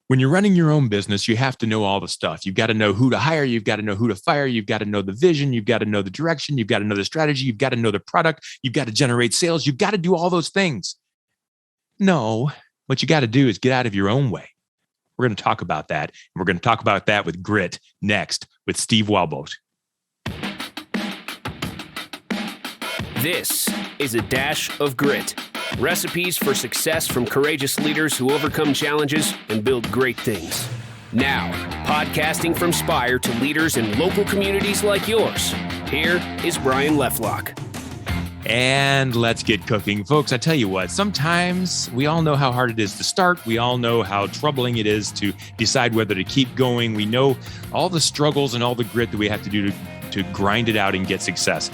When you're running your own business, you have to know all the stuff. You've got to know who to hire. You've got to know who to fire. You've got to know the vision. You've got to know the direction. You've got to know the strategy. You've got to know the product. You've got to generate sales. You've got to do all those things. No, what you got to do is get out of your own way. We're going to talk about that. And we're going to talk about that with grit next with Steve Walbolt. This is A Dash of Grit. Recipes for success from courageous leaders who overcome challenges and build great things. Now, podcasting from Spire to leaders in local communities like yours, here is Brian Leflock. And let's get cooking. Folks, I tell you what, sometimes we all know how hard it is to start. We all know how troubling it is to decide whether to keep going. We know all the struggles and all the grit that we have to do to grind it out and get success.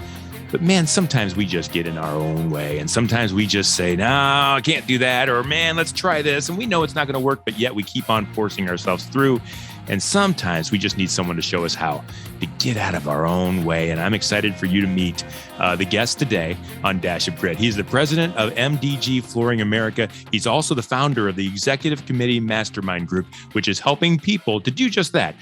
But man, sometimes we just get in our own way. And sometimes we just say, no, I can't do that. Or man, let's try this. And we know it's not going to work, but yet we keep on forcing ourselves through. And sometimes we just need someone to show us how to get out of our own way. And I'm excited for you to meet the guest today on Dash of Grit. He's the president of MDG Flooring America. He's also the founder of the Executive Committee Mastermind Group, which is helping people to do just that.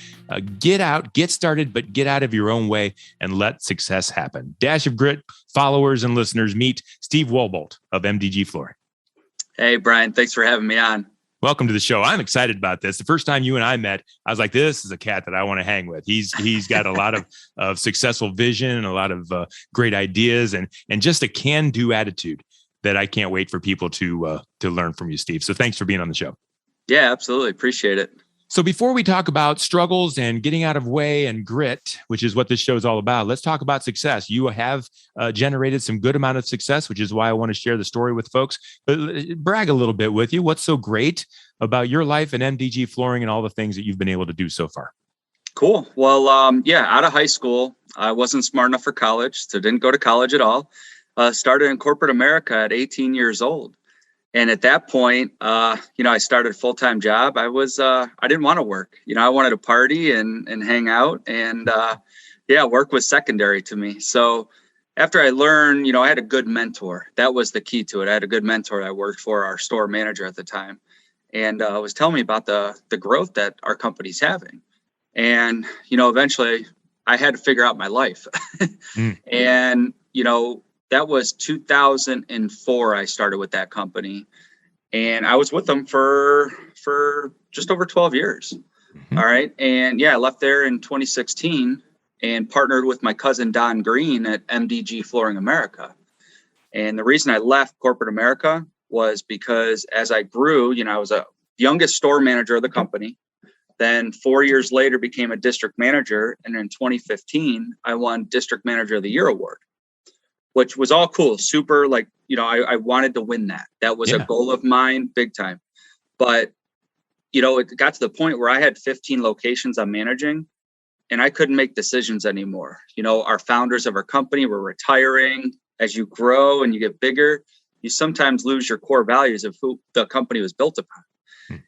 Get out, get started, but get out of your own way and let success happen. Dash of Grit followers and listeners, meet Steve Walbolt of MDG Flooring. Hey, Brian, thanks for having me on. Welcome to the show. I'm excited about this. The first time you and I met, I was like, this is a cat that I want to hang with. He's got a lot of successful vision and a lot of great ideas and just a can-do attitude that I can't wait for people to learn from you, Steve. So thanks for being on the show. Yeah, absolutely. Appreciate it. So before we talk about struggles and getting out of way and grit, which is what this show is all about, let's talk about success. You have generated some good amount of success, which is why I want to share the story with folks. But brag a little bit with you. What's so great about your life and MDG Flooring and all the things that you've been able to do so far? Cool. Well, out of high school, I wasn't smart enough for college, so didn't go to college at all. Started in corporate America at 18 years old. And at that point, I started a full-time job. I didn't want to work. I wanted to party and hang out. And work was secondary to me. So after I learned, I had a good mentor. That was the key to it. I had a good mentor. I worked for our store manager at the time, and was telling me about the growth that our company's having. And, eventually I had to figure out my life. And, that was 2004. I started with that company, and I was with them for just over 12 years. Mm-hmm. All right. And I left there in 2016 and partnered with my cousin, Don Green, at MDG Flooring America. And the reason I left corporate America was because as I grew, I was a youngest store manager of the company. Then 4 years later became a district manager. And in 2015, I won District Manager of the Year award, which was all cool. Super, I wanted to win that. That was a goal of mine, big time. But, it got to the point where I had 15 locations I'm managing, and I couldn't make decisions anymore. Our founders of our company were retiring. As you grow and you get bigger, you sometimes lose your core values of who the company was built upon.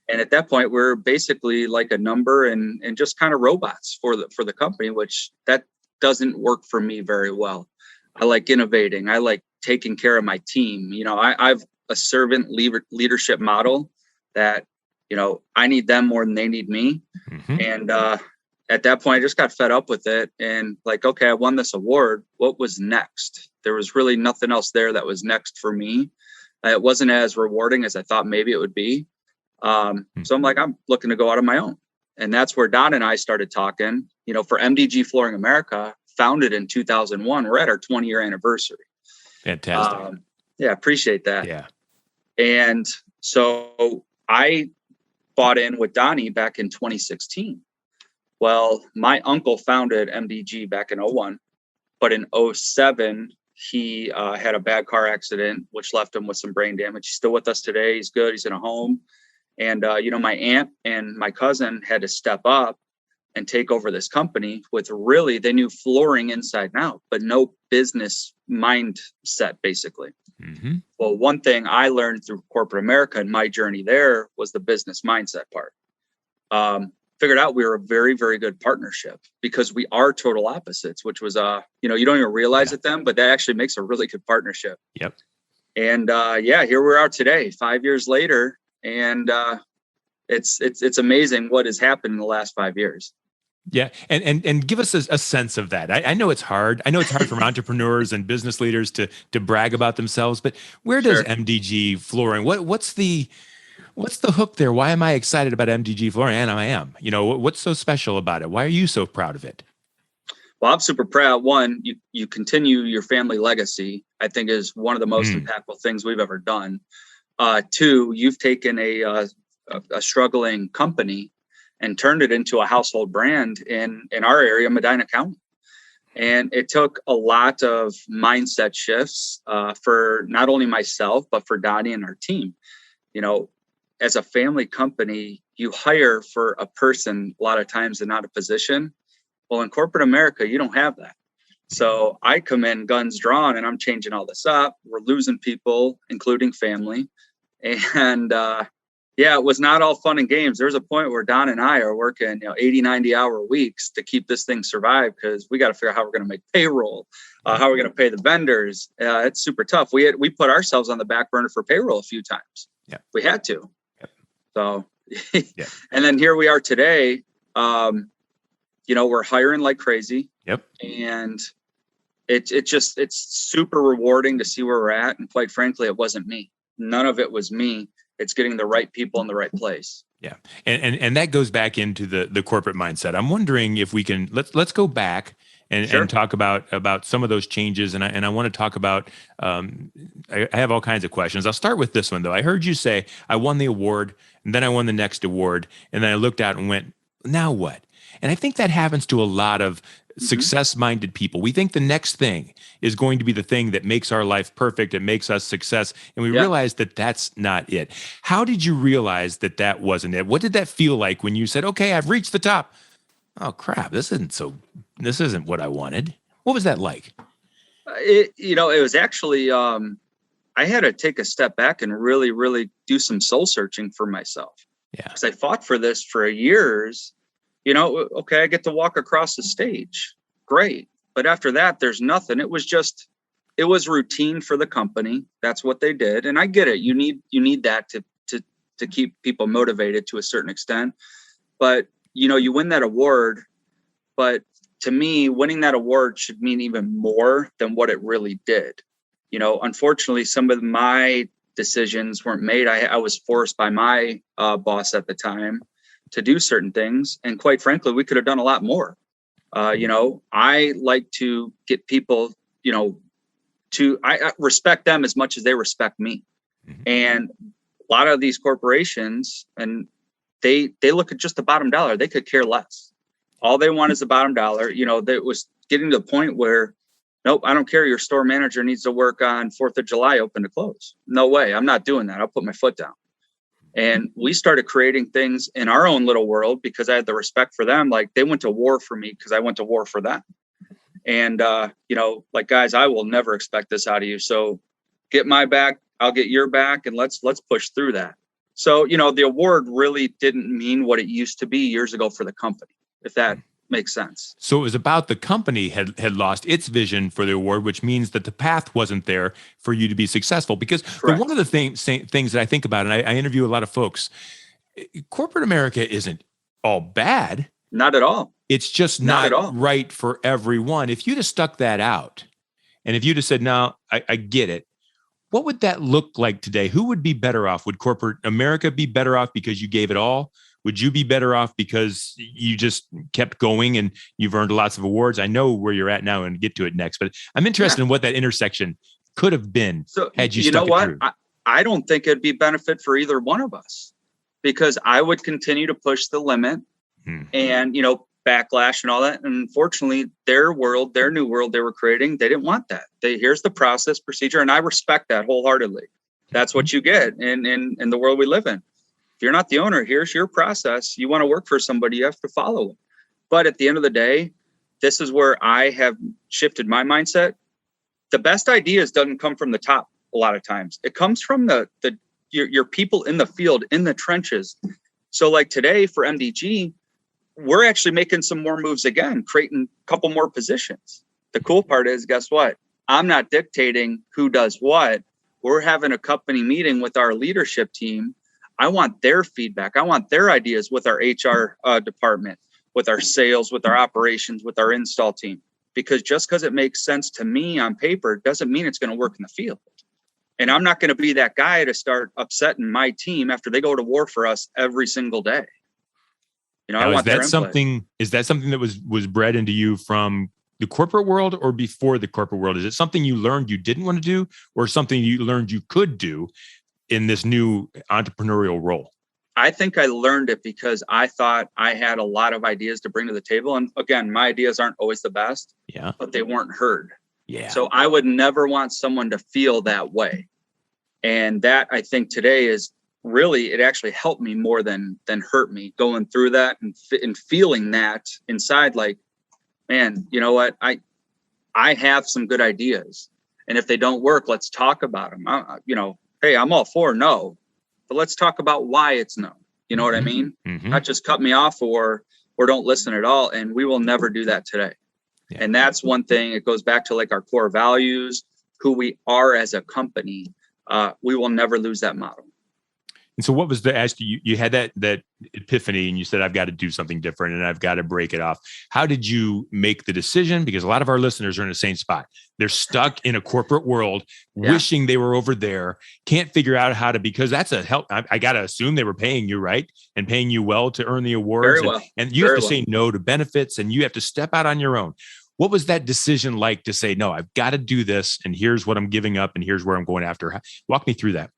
And at that point, we're basically like a number and just kind of robots for the company, which that doesn't work for me very well. I like innovating. I like taking care of my team. I've a servant leadership model that, I need them more than they need me. Mm-hmm. And at that point, I just got fed up with it. And okay, I won this award. What was next? There was really nothing else there that was next for me. It wasn't as rewarding as I thought maybe it would be. So I'm looking to go out on my own. And that's where Don and I started talking, for MDG Flooring America, founded in 2001. We're at our 20-year anniversary. Fantastic. Appreciate that. Yeah. And so I bought in with Donnie back in 2016. Well, my uncle founded MDG back in 01, but in 07, he had a bad car accident, which left him with some brain damage. He's still with us today. He's good. He's in a home. And, my aunt and my cousin had to step up and take over this company with really, they knew flooring inside and out, but no business mindset, basically. Mm-hmm. Well, one thing I learned through corporate America and my journey there was the business mindset part. Figured out we were a very, very good partnership because we are total opposites, which was, you don't even realize it then, but that actually makes a really good partnership. Yep. And here we are today, 5 years later. And It's amazing what has happened in the last 5 years. Yeah. And give us a sense of that. I know it's hard. I know it's hard for entrepreneurs and business leaders to brag about themselves, but where does Sure. MDG Flooring, what's the hook there? Why am I excited about MDG Flooring? And I am, what's so special about it? Why are you so proud of it? Well, I'm super proud. One, you continue your family legacy, I think is one of the most impactful things we've ever done. Two, you've taken a struggling company and turned it into a household brand in our area, Medina County. And it took a lot of mindset shifts for not only myself, but for Donnie and our team. As a family company, you hire for a person a lot of times and not a position. Well, in corporate America, you don't have that. So I come in guns drawn and I'm changing all this up. We're losing people, including family. And it was not all fun and games. There's a point where Don and I are working 80, 90-hour weeks to keep this thing survive, because we got to figure out how we're going to make payroll, how we're going to pay the vendors. It's super tough. We put ourselves on the back burner for payroll a few times. Yeah, we had to. Yep. So, yeah. And then here we are today. We're hiring like crazy. Yep. And it's super rewarding to see where we're at. And quite frankly, it wasn't me. None of it was me. It's getting the right people in the right place. Yeah. And that goes back into the corporate mindset. I'm wondering if we can, let's go back and talk about some of those changes. And I want to talk about, I have all kinds of questions. I'll start with this one though. I heard you say, I won the award and then I won the next award. And then I looked out and went, now what? And I think that happens to a lot of success-minded people. We think the next thing is going to be the thing that makes our life perfect and makes us success. And we realize that that's not it. How did you realize that that wasn't it? What did that feel like when you said, okay, I've reached the top? Oh crap, this isn't what I wanted. What was that like? It was actually, I had to take a step back and really, really do some soul searching for myself. Yeah. Because I fought for this for years. Okay, I get to walk across the stage. Great. But after that, there's nothing. It was routine for the company. That's what they did. And I get it. You need that to keep people motivated to a certain extent. But, you win that award. But to me, winning that award should mean even more than what it really did. Unfortunately, some of my decisions weren't made. I was forced by my boss at the time to do certain things. And quite frankly, we could have done a lot more. I like to get people, I respect them as much as they respect me. Mm-hmm. And a lot of these corporations, and they look at just the bottom dollar. They could care less. All they want is the bottom dollar. That was getting to the point where, nope, I don't care. Your store manager needs to work on 4th of July, open to close. No way. I'm not doing that. I'll put my foot down. And we started creating things in our own little world because I had the respect for them. Like they went to war for me because I went to war for them. And, guys, I will never expect this out of you. So get my back, I'll get your back, and let's push through that. So, the award really didn't mean what it used to be years ago for the company, if that makes sense. So it was about the company had lost its vision for the award, which means that the path wasn't there for you to be successful. Because one of the things that I think about, and I interview a lot of folks, corporate America isn't all bad. Not at all. It's just not right for everyone. If you'd have stuck that out, and if you'd have said, no, I get it, what would that look like today? Who would be better off? Would corporate America be better off because you gave it all? Would you be better off because you just kept going and you've earned lots of awards? I know where you're at now and get to it next, but I'm interested in what that intersection could have been had you stuck it through. I don't think it'd be benefit for either one of us, because I would continue to push the limit and, backlash and all that. And unfortunately, their new world they were creating, they didn't want that. Here's the process, procedure, and I respect that wholeheartedly. That's what you get in the world we live in. If you're not the owner, here's your process. You want to work for somebody, you have to follow it. But at the end of the day, this is where I have shifted my mindset. The best ideas doesn't come from the top a lot of times. It comes from your people in the field, in the trenches. So like today for MDG, we're actually making some more moves again, creating a couple more positions. The cool part is, guess what? I'm not dictating who does what. We're having a company meeting with our leadership team I want their feedback. I want their ideas with our HR department, with our sales, with our operations, with our install team. Because just because it makes sense to me on paper doesn't mean it's going to work in the field. And I'm not going to be that guy to start upsetting my team after they go to war for us every single day. Now, I want is that something that was bred into you from the corporate world or before the corporate world? Is it something you learned you didn't want to do, or something you learned you could do in this new entrepreneurial role? I think I learned it because I thought I had a lot of ideas to bring to the table. And again, my ideas aren't always the best, but they weren't heard. Yeah. So I would never want someone to feel that way. And that, I think today is really, it actually helped me more than hurt me, going through that and feeling that inside, like, man, you know what? I have some good ideas. And if they don't work, let's talk about them. Hey, I'm all for no, but let's talk about why it's no. You know what I mean? Not just cut me off or don't listen at all. And we will never do that today. Yeah. And that's one thing. It goes back to like our core values, who we are as a company. We will never lose that model. And so what was you had that epiphany and you said, I've got to do something different and I've got to break it off. How did you make the decision? Because a lot of our listeners are in the same spot. They're stuck in a corporate world, wishing they were over there, can't figure out how to, because that's a help. I got to assume they were paying you, right? And paying you well to earn the awards. Very well. And you have to say no to benefits and you have to step out on your own. What was that decision like to say, no, I've got to do this and here's what I'm giving up and here's where I'm going after? Walk me through that.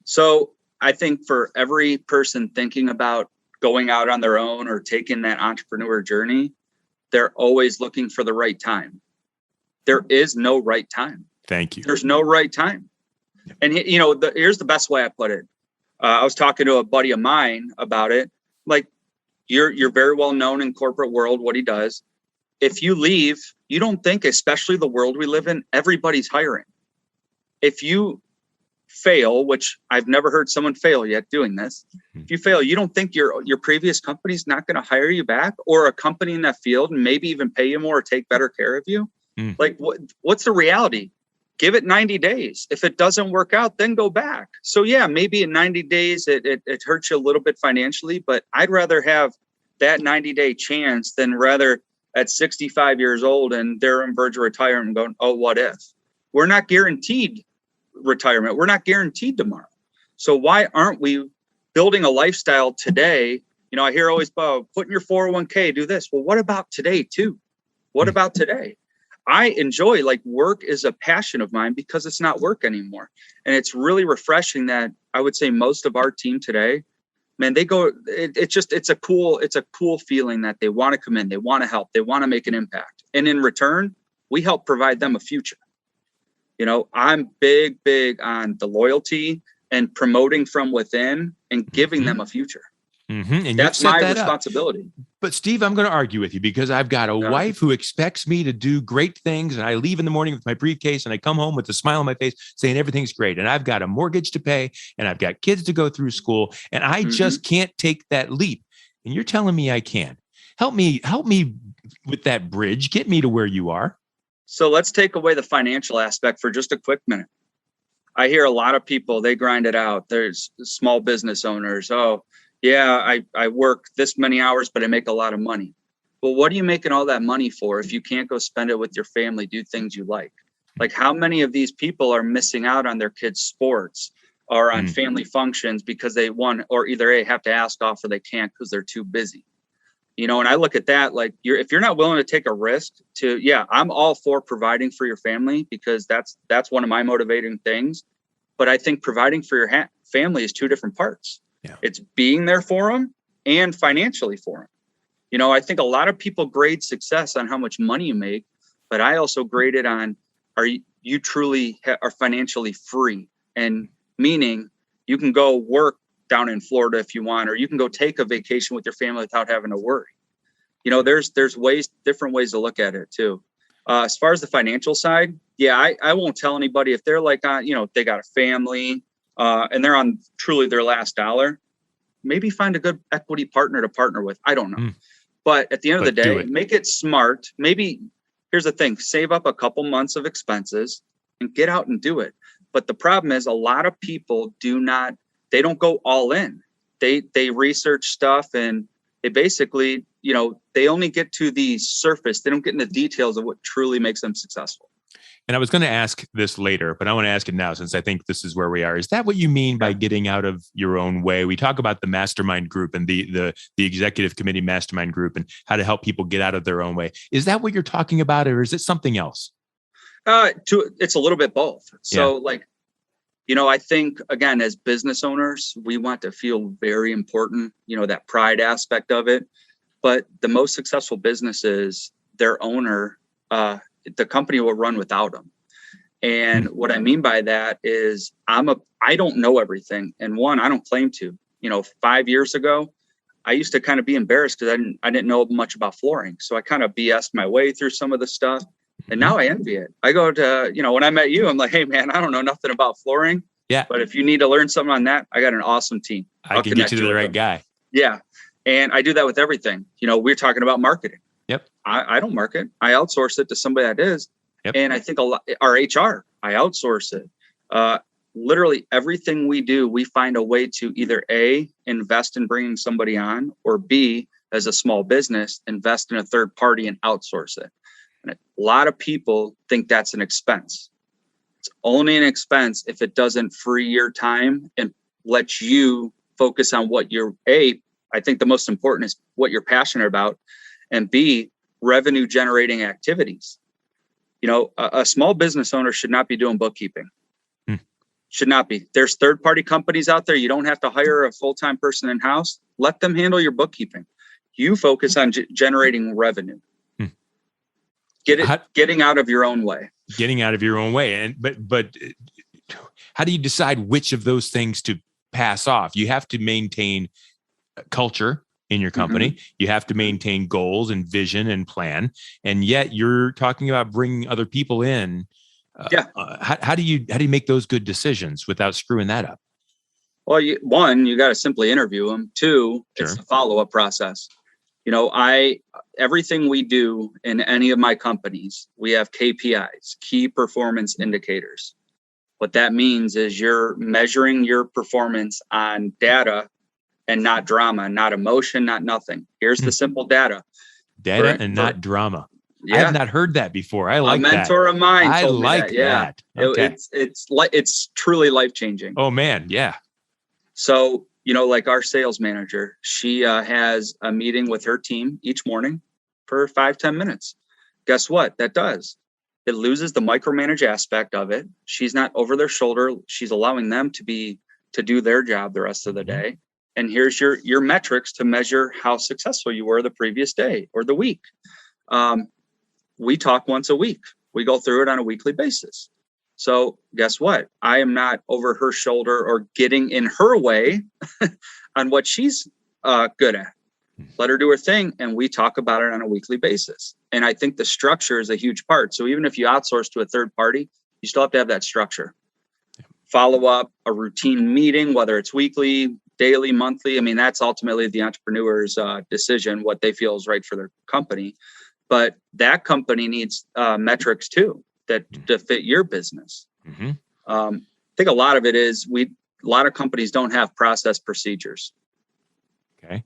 So I think for every person thinking about going out on their own or taking that entrepreneur journey, they're always looking for the right time. There is no right time. Thank you. There's no right time. And here's the best way I put it. I was talking to a buddy of mine about it. Like, you're very well known in corporate world, what he does. If you leave, you don't think, especially the world we live in, everybody's hiring. If you fail, which I've never heard someone fail yet doing this. If you fail, you don't think your previous company's not going to hire you back, or a company in that field and maybe even pay you more or take better care of you. Like, what's the reality? Give it 90 days. If it doesn't work out, then go back. So yeah, maybe in 90 days, it hurts you a little bit financially, but I'd rather have that 90-day chance than rather at 65 years old and they're on verge of retirement and going, oh, what if? We're not guaranteed retirement. We're not guaranteed tomorrow. So why aren't we building a lifestyle today? I hear always about putting your 401k, do this. Well, what about today too? What about today? I enjoy, like, work is a passion of mine because it's not work anymore. And it's really refreshing that I would say most of our team today, man, they go, it's a cool feeling that they want to come in, they want to help, they want to make an impact. And in return, we help provide them a future. I'm big on the loyalty and promoting from within and giving them a future. And that's my responsibility. But Steve, I'm going to argue with you because I've got a wife who expects me to do great things. And I leave in the morning with my briefcase and I come home with a smile on my face saying everything's great. And I've got a mortgage to pay and I've got kids to go through school and I just can't take that leap. And you're telling me I can. Help me with that bridge. Get me to where you are. So let's take away the financial aspect for just a quick minute. I hear a lot of people, they grind it out. There's small business owners. Oh, yeah, I work this many hours, but I make a lot of money. Well, what are you making all that money for if you can't go spend it with your family, do things you like? Like, how many of these people are missing out on their kids' sports or on family functions because they or either have to ask off or they can't because they're too busy? And I look at that like, if you're not willing to take a risk I'm all for providing for your family because that's one of my motivating things. But I think providing for your family is two different parts. Yeah. It's being there for them and financially for them. I think a lot of people grade success on how much money you make, but I also grade it on, are you truly are financially free? And meaning you can go work down in Florida if you want, or you can go take a vacation with your family without having to worry. There's different ways to look at it too. As far as the financial side, I won't tell anybody if they're like, they got a family and they're on truly their last dollar, maybe find a good equity partner to partner with. I don't know. But at the end of the day, make it smart. Maybe here's the thing, save up a couple months of expenses and get out and do it. But the problem is a lot of people they don't go all in. They research stuff, and they basically, they only get to the surface. They don't get into the details of what truly makes them successful. And I was going to ask this later, but I want to ask it now since I think this is where we are. Is that what you mean by getting out of your own way? We talk about the mastermind group and the executive committee mastermind group and how to help people get out of their own way. Is that what you're talking about, or is it something else? It's a little bit both. So I think, again, as business owners, we want to feel very important, that pride aspect of it. But the most successful businesses, their owner, the company will run without them. And what I mean by that is I don't know everything. And one, I don't claim to. 5 years ago, I used to kind of be embarrassed because I didn't know much about flooring. So I kind of BS'd my way through some of the stuff. And now I envy it. I go to, when I met you, I'm like, hey, man, I don't know nothing about flooring. Yeah. But if you need to learn something on that, I got an awesome team. I can get you to the right guy. Yeah. And I do that with everything. We're talking about marketing. Yep. I don't market. I outsource it to somebody that is. Yep. And I think our HR, I outsource it. Literally everything we do, we find a way to either A, invest in bringing somebody on, or B, as a small business, invest in a third party and outsource it. And a lot of people think that's an expense. It's only an expense if it doesn't free your time and let you focus on what you're, A, I think the most important is what you're passionate about, and B, revenue generating activities. A small business owner should not be doing bookkeeping. Should not be. There's third party companies out there. You don't have to hire a full-time person in-house. Let them handle your bookkeeping. You focus on generating revenue. Getting out of your own way. Getting out of your own way. And but how do you decide which of those things to pass off? You have to maintain culture in your company. Mm-hmm. You have to maintain goals and vision and plan. And yet you're talking about bringing other people in. How do you make those good decisions without screwing that up? Well, you got to simply interview them. Two, It's the follow-up process. Everything we do in any of my companies, we have KPIs, key performance indicators. What that means is you're measuring your performance on data and not drama, not emotion, not nothing. Here's the simple data. Not drama. Yeah. I have not heard that before. I like that. A mentor of mine told me that. Yeah. Okay. It's truly life-changing. Oh man. Yeah. So, like our sales manager, she has a meeting with her team each morning for 5-10 minutes. Guess what? That does. It loses the micromanage aspect of it. She's not over their shoulder. She's allowing them to do their job the rest of the day. And here's your metrics to measure how successful you were the previous day or the week. We talk once a week. We go through it on a weekly basis. So guess what? I am not over her shoulder or getting in her way on what she's good at. Let her do her thing. And we talk about it on a weekly basis. And I think the structure is a huge part. So even if you outsource to a third party, you still have to have that structure. Follow up, a routine meeting, whether it's weekly, daily, monthly. I mean, that's ultimately the entrepreneur's decision, what they feel is right for their company. But that company needs metrics too to fit your business. Mm-hmm. I think a lot of it is a lot of companies don't have process procedures. Okay.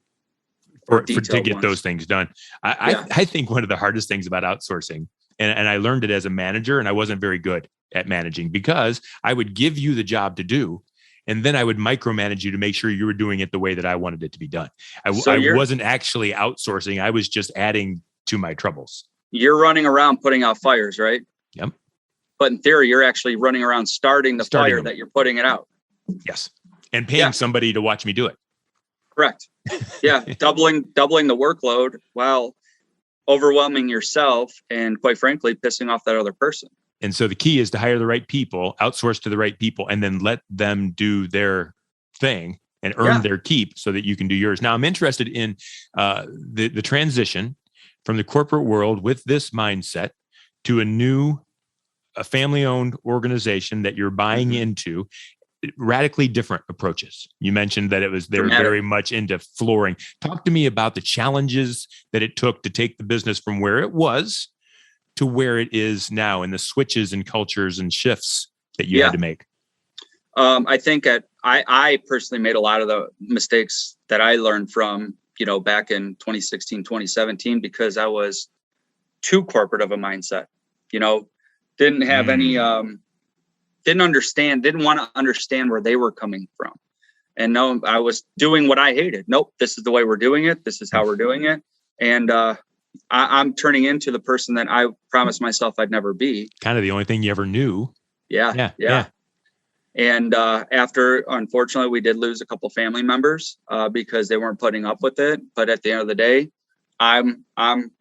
To get those things done. I think one of the hardest things about outsourcing, and I learned it as a manager, and I wasn't very good at managing because I would give you the job to do, and then I would micromanage you to make sure you were doing it the way that I wanted it to be done. I wasn't actually outsourcing. I was just adding to my troubles. You're running around putting out fires, right? Yep. But in theory, you're actually running around starting the fire that you're putting it out. Yes. And paying somebody to watch me do it. Correct. Yeah. doubling the workload while overwhelming yourself and, quite frankly, pissing off that other person. And so the key is to hire the right people, outsource to the right people, and then let them do their thing and earn their keep so that you can do yours. Now, I'm interested in the transition from the corporate world with this mindset to a family-owned organization that you're buying into. Radically different approaches. You mentioned that they were very much into flooring. Talk to me about the challenges that it took to take the business from where it was to where it is now, and the switches and cultures and shifts that you had to make. I think at I personally made a lot of the mistakes that I learned from, back in 2016, 2017, because I was too corporate of a mindset, didn't have any, didn't want to understand where they were coming from. And no, I was doing what I hated. Nope, this is the way we're doing it. This is how we're doing it. And I'm turning into the person that I promised myself I'd never be. Kind of the only thing you ever knew. Yeah. And after, unfortunately, we did lose a couple family members because they weren't putting up with it. But at the end of the day, I'm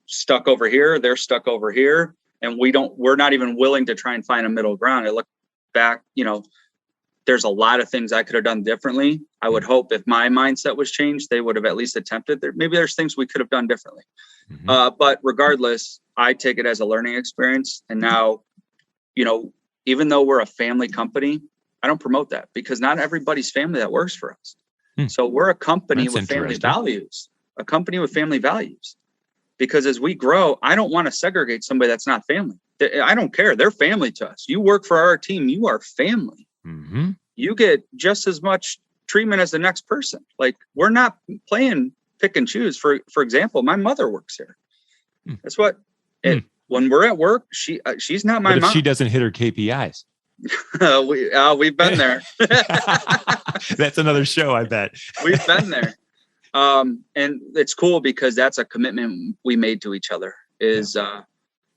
stuck over here. They're stuck over here. And we're not even willing to try and find a middle ground. I look back, there's a lot of things I could have done differently. I would hope if my mindset was changed, they would have at least attempted. Maybe there's things we could have done differently. But regardless, I take it as a learning experience. And now, even though we're a family company, I don't promote that because not everybody's family that works for us. So we're a company with family values, because as we grow, I don't want to segregate somebody that's not family. I don't care. They're family to us. You work for our team. You are family. You get just as much treatment as the next person. Like, we're not playing pick and choose. For example, my mother works here. That's what, when we're at work, she's not my mom. She doesn't hit her KPIs. We've been there. That's another show, I bet. We've been there. And it's cool because that's a commitment we made to each other is,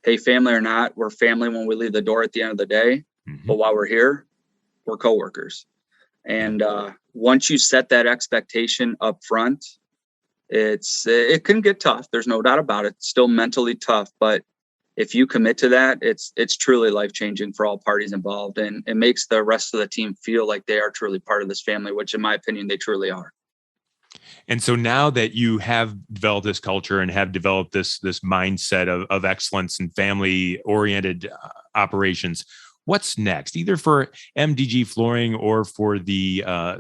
hey, family or not, we're family when we leave the door at the end of the day. But while we're here, we're coworkers. And once you set that expectation up front, it can get tough. There's no doubt about it. It's still mentally tough, but if you commit to that, it's truly life-changing for all parties involved. And it makes the rest of the team feel like they are truly part of this family, which in my opinion, they truly are. And so now that you have developed this culture and have developed this mindset of excellence and family-oriented operations, what's next, either for MDG Flooring or for the I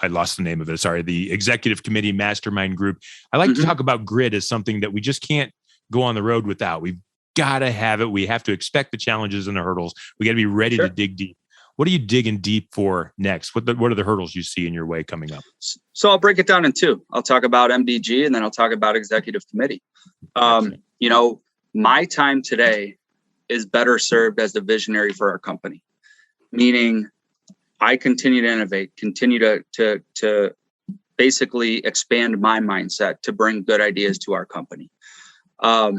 lost the name of it. Sorry, the Executive Committee Mastermind Group. I like to talk about grit as something that we just can't go on the road without. We've got to have it. We have to expect the challenges and the hurdles. We got to be ready to dig deep. What are you digging deep for next? What are the hurdles you see in your way coming up? So I'll break it down in two. I'll talk about MDG and then I'll talk about Executive Committee. My time today is better served as the visionary for our company, meaning I continue to innovate, continue to basically expand my mindset to bring good ideas to our company. I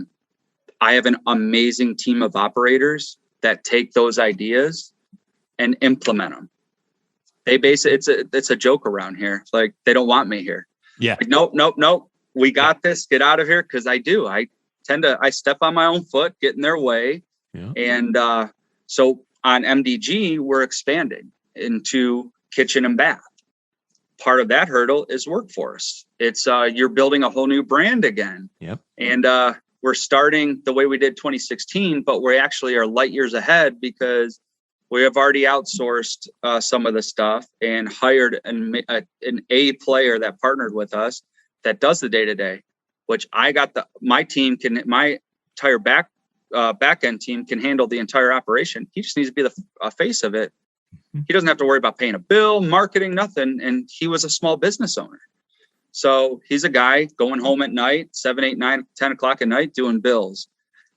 have an amazing team of operators that take those ideas and implement them. They it's a joke around here. It's like, they don't want me here. Yeah. Like, nope. We got this. Get out of here. Cause I step on my own foot, get in their way. Yeah. And so on MDG, we're expanding into kitchen and bath. Part of that hurdle is workforce. It's you're building a whole new brand again. Yep. And we're starting the way we did 2016, but we actually are light years ahead because we have already outsourced some of the stuff and hired an A player that partnered with us that does the day-to-day, which my entire back end team can handle the entire operation. He just needs to be the face of it. He doesn't have to worry about paying a bill, marketing, nothing. And he was a small business owner. So he's a guy going home at night, 7, 8, 9, 10 o'clock at night, doing bills.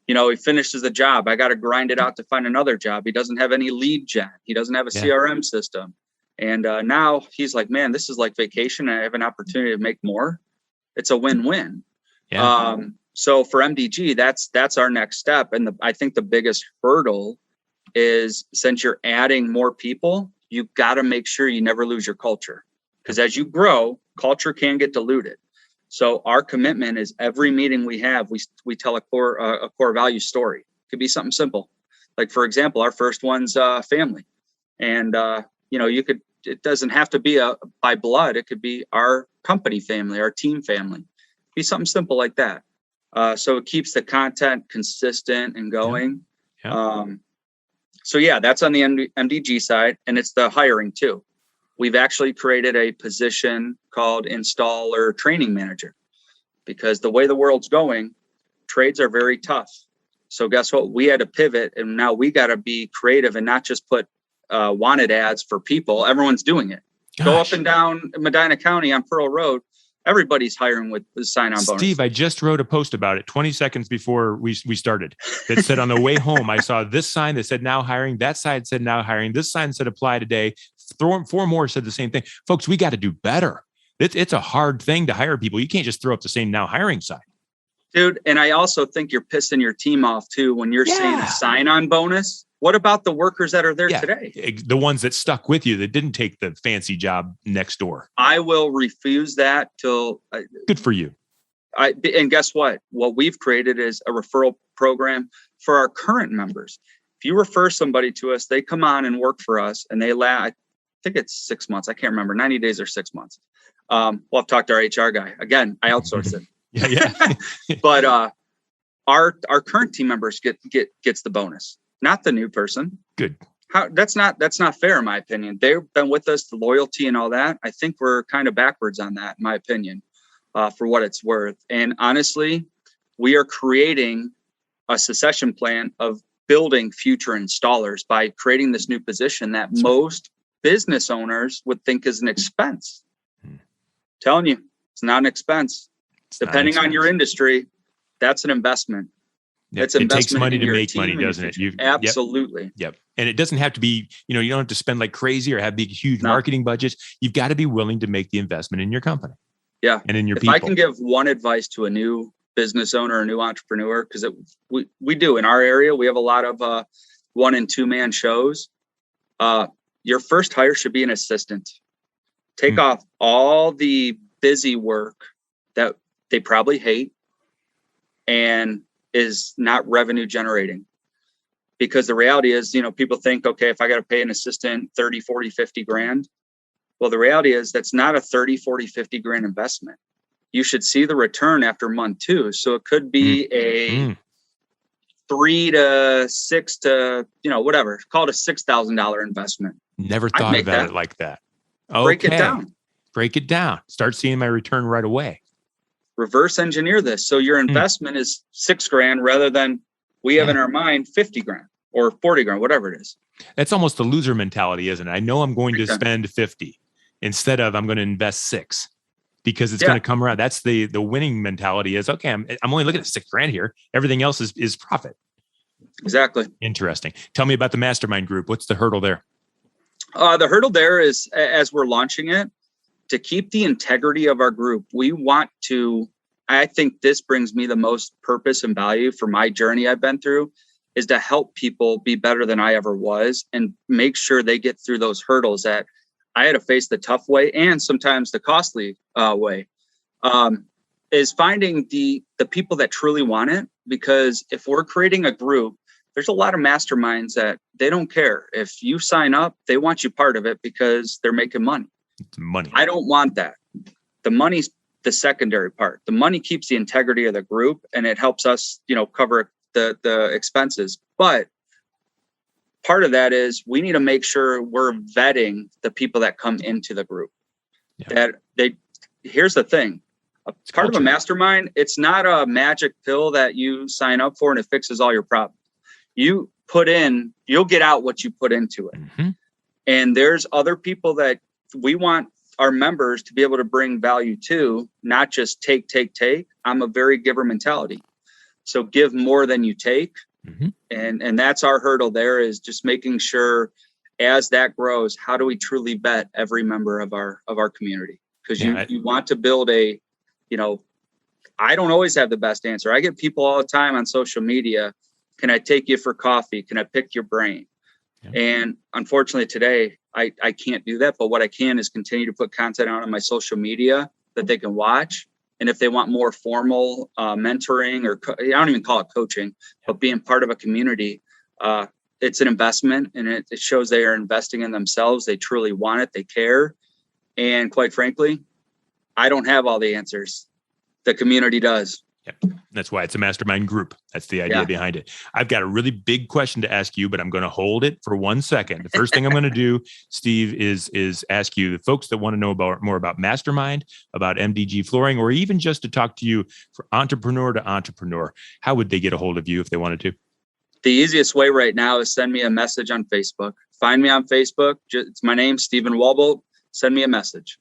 He finishes the job. I got to grind it out to find another job. He doesn't have any lead gen. He doesn't have a CRM system. And now he's like, man, this is like vacation. I have an opportunity to make more. It's a win-win. Yeah. So for MDG, that's our next step. And I think the biggest hurdle is, since you're adding more people, you've got to make sure you never lose your culture. Because as you grow, culture can get diluted. So our commitment is every meeting we have, we tell a core value story. It could be something simple. Like, for example, our first one's family. And, it doesn't have to be by blood. It could be our company family, our team family. Be something simple like that. So it keeps the content consistent and going. Yeah. Yeah. That's on the MDG side, and it's the hiring too. We've actually created a position called installer training manager, because the way the world's going, trades are very tough. So guess what? We had to pivot, and now we got to be creative and not just put wanted ads for people. Everyone's doing it. Gosh. Go up and down Medina County on Pearl Road. Everybody's hiring with the sign-on bonus. Steve, I just wrote a post about it 20 seconds before we started. That said, on the way home, I saw this sign that said now hiring. That sign said now hiring. This sign said apply today. Four more said the same thing. Folks, we got to do better. It's a hard thing to hire people. You can't just throw up the same now hiring sign. Dude, and I also think you're pissing your team off too when you're saying a sign-on bonus. What about the workers that are there today? The ones that stuck with you that didn't take the fancy job next door. I will refuse that till. Good for you. And guess what? What we've created is a referral program for our current members. If you refer somebody to us, they come on and work for us, and they I think it's 6 months. I can't remember, 90 days or 6 months. We'll have to talk to our HR guy. Again, I outsource it. Yeah. But our current team members gets the bonus, not the new person. Good. That's not fair in my opinion. They've been with us, the loyalty and all that. I think we're kind of backwards on that, in my opinion, for what it's worth. And honestly, we are creating a succession plan of building future installers by creating this new position that most business owners would think is an expense. Telling you, it's not an expense. Depending on your industry, that's an investment. Yep. It's an it takes investment money in to your make team money, and your doesn't it? future. Absolutely. Yep. And it doesn't have to be, you don't have to spend like crazy or have big, huge marketing budgets. You've got to be willing to make the investment in your company. Yeah. And in your if people. I can give one advice to a new business owner, a new entrepreneur, because we do in our area, we have a lot of 1 and 2 man shows. Your first hire should be an assistant. Take off all the busy work that they probably hate and is not revenue generating. Because the reality is, people think, okay, if I got to pay an assistant 30, 40, 50 grand. Well, the reality is that's not a 30, 40, 50 grand investment. You should see the return after month 2. So it could be a 3 to 6 to, whatever, call it a $6,000 investment. Never thought about it like that. Okay. Break it down. Start seeing my return right away. Reverse engineer this. So your investment is $6 grand rather than we have in our mind 50 grand or 40 grand, whatever it is. That's almost a loser mentality, isn't it? I know I'm going to spend 50 instead of I'm going to invest 6 because it's going to come around. That's the winning mentality is, okay, I'm only looking at $6 grand here. Everything else is profit. Exactly. Interesting. Tell me about the mastermind group. What's the hurdle there? The hurdle there is, as we're launching it, to keep the integrity of our group. We want to, I think this brings me the most purpose and value for my journey I've been through, is to help people be better than I ever was and make sure they get through those hurdles that I had to face the tough way and sometimes the costly way, is finding the people that truly want it. Because if we're creating a group, there's a lot of masterminds that they don't care. If you sign up, they want you part of it because they're making money. It's money. I don't want that. The money's the secondary part. The money keeps the integrity of the group and it helps us, cover the expenses. But part of that is we need to make sure we're vetting the people that come into the group. Yeah. Here's the thing. Part of a mastermind, it's not a magic pill that you sign up for and it fixes all your problems. You put in, you'll get out what you put into it. Mm-hmm. And there's other people that we want our members to be able to bring value to, not just take. I'm a very giver mentality. So give more than you take. Mm-hmm. And that's our hurdle there, is just making sure as that grows, how do we truly vet every member of our community? Because you want to build I don't always have the best answer. I get people all the time on social media. Can I take you for coffee? Can I pick your brain? Yeah. And unfortunately today, I can't do that. But what I can is continue to put content out on my social media that they can watch. And if they want more formal mentoring or I don't even call it coaching, but being part of a community, it's an investment and it shows they are investing in themselves. They truly want it. They care. And quite frankly, I don't have all the answers. The community does. Yep. That's why it's a mastermind group. That's the idea behind it. I've got a really big question to ask you, but I'm going to hold it for 1 second. The first thing I'm going to do, Steve, is ask you, the folks that want to know more about Mastermind, about MDG Flooring, or even just to talk to you for entrepreneur to entrepreneur, how would they get a hold of you if they wanted to? The easiest way right now is send me a message on Facebook. find me on Facebook. It's my name, Stephen Walbolt. Send me a message.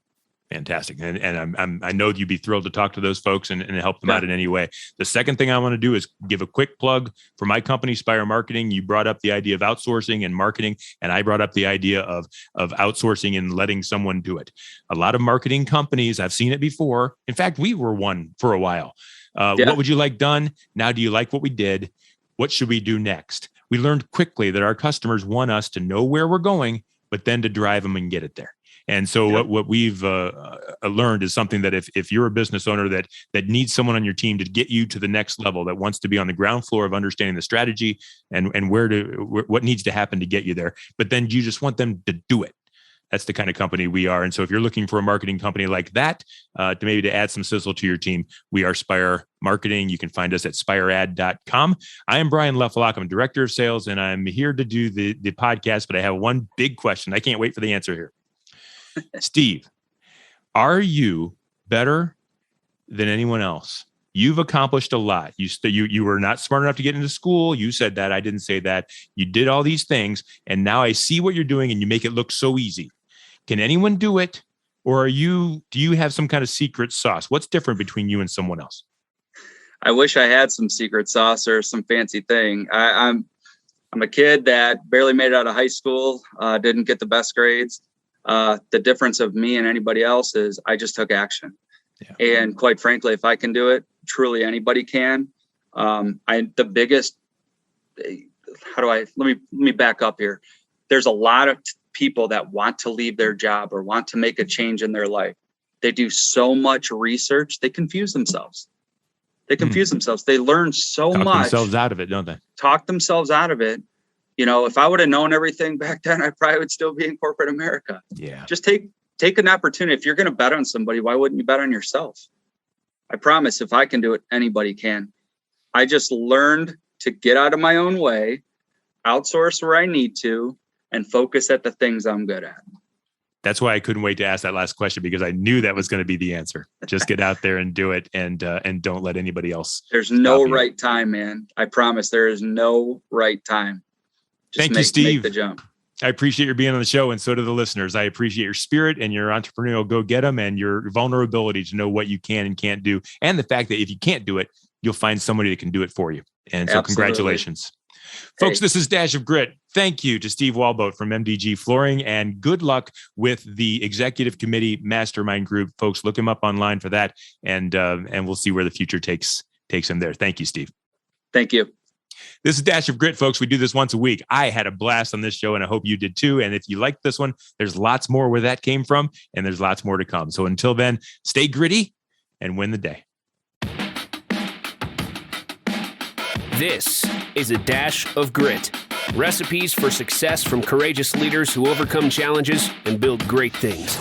Fantastic. And I know you'd be thrilled to talk to those folks and help them out in any way. The second thing I want to do is give a quick plug for my company, Spire Marketing. You brought up the idea of outsourcing and marketing, and I brought up the idea of outsourcing and letting someone do it. A lot of marketing companies, I've seen it before. In fact, we were one for a while. What would you like done? Now, do you like what we did? What should we do next? We learned quickly that our customers want us to know where we're going, but then to drive them and get it there. And so what we've learned is something that if you're a business owner that needs someone on your team to get you to the next level, that wants to be on the ground floor of understanding the strategy and what needs to happen to get you there, but then you just want them to do it. That's the kind of company we are. And so if you're looking for a marketing company like that, to add some sizzle to your team, we are Spire Marketing. You can find us at spiread.com. I am Brian Leffelock. I'm Director of Sales, and I'm here to do the podcast, but I have one big question. I can't wait for the answer here. Steve, are you better than anyone else? You've accomplished a lot. You were not smart enough to get into school. You said that. I didn't say that. You did all these things, and now I see what you're doing, and you make it look so easy. Can anyone do it, or do you have some kind of secret sauce? What's different between you and someone else? I wish I had some secret sauce or some fancy thing. I'm a kid that barely made it out of high school, didn't get the best grades. The difference of me and anybody else is I just took action. Yeah. And quite frankly, if I can do it, truly anybody can. Let me back up here. There's a lot of people that want to leave their job or want to make a change in their life. They do so much research. They confuse themselves. They learn so much. Talk themselves out of it, don't they? Talk themselves out of it. If I would have known everything back then, I probably would still be in corporate America. Yeah. Just take an opportunity. If you're going to bet on somebody, why wouldn't you bet on yourself? I promise if I can do it, anybody can. I just learned to get out of my own way, outsource where I need to, and focus at the things I'm good at. That's why I couldn't wait to ask that last question, because I knew that was going to be the answer. Just get out there and do it, and don't let anybody else. There's no right time, man. I promise there is no right time. Thank you, Steve. Make the jump. I appreciate your being on the show, and so do the listeners. I appreciate your spirit and your entrepreneurial go-get-em and your vulnerability to know what you can and can't do, and the fact that if you can't do it, you'll find somebody that can do it for you. And so congratulations. Folks, this is Dash of Grit. Thank you to Steve Walbolt from MDG Flooring, and good luck with the Executive Committee Mastermind Group. Folks, look him up online for that, and we'll see where the future takes him there. Thank you, Steve. Thank you. This is Dash of Grit, folks. We do this once a week. I had a blast on this show, and I hope you did too. And if you liked this one, there's lots more where that came from, and there's lots more to come. So until then, stay gritty and win the day. This is a Dash of Grit. Recipes for success from courageous leaders who overcome challenges and build great things.